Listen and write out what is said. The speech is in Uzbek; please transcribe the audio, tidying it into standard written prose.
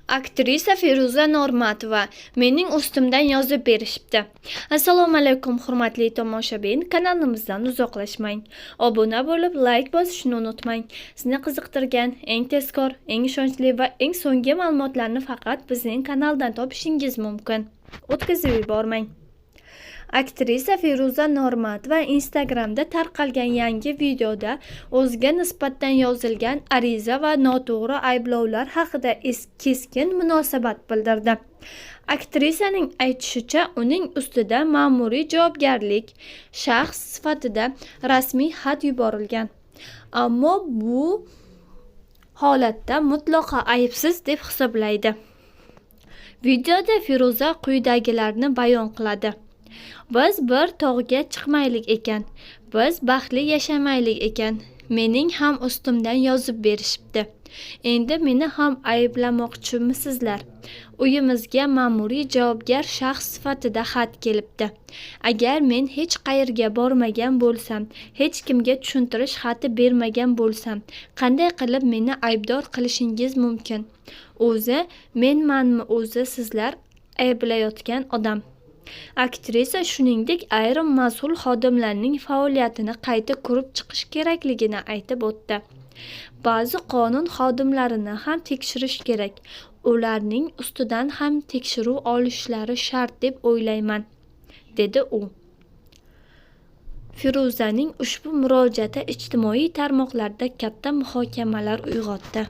Aktrisa Feruza Normatova mening ustimdan yozib berishibdi. Assalomu alaykum hurmatli tomoshabin, kanalimizdan uzoqlashmang. Obuna bo'lib, like bosishni unutmang. Sizni qiziqtirgan eng tezkor, eng ishonchli va eng so'nggi ma'lumotlarni faqat bizning kanaldan topishingiz mumkin. O'tkazib yubormang. Aktrisa Feruza Normatova Instagramda tarqalgan yangi videoda o'ziga nisbatan yozilgan ariza va noto'g'ri ayblovlar haqida keskin munosabat bildirdi. Aktrisaning aytishicha, uning ustidan ma'muriy javobgarlik shaxs sifatida rasmiy xat yuborilgan. Ammo bu holatda mutlaqo aybsiz deb hisoblaydi. Videoda Feruza quyidagilarni bayon qiladi. Biz bir tog'ga chiqmaylik ekan, biz baxtli yashamaylik ekan, mening ham ustimdan yozib berishibdi. Endi meni ham ayblamoqchimisizlar? Uyimizga ma'muriy javobgar shaxs sifatida xat kelibdi. Agar men hech qayerga bormagan bo'lsam, hech kimga tushuntirish xati bermagan bo'lsam, qanday qilib meni aybdor qilishingiz mumkin? O'zi menmanmi o'zi sizlar ayblayotgan odam? Aktrisa shuningdek ayrim mas'ul xodimlarning faoliyatini qayta ko'rib chiqish kerakligini aytib o'tdi. Ba'zi qonun xodimlarini ham tekshirish kerak. Ularning ustidan ham tekshiruv olishlari shart deb o'ylayman, dedi u. Feruzaning ushbu murojaati ijtimoiy tarmoqlarda katta muhokamalar uyg'otdi.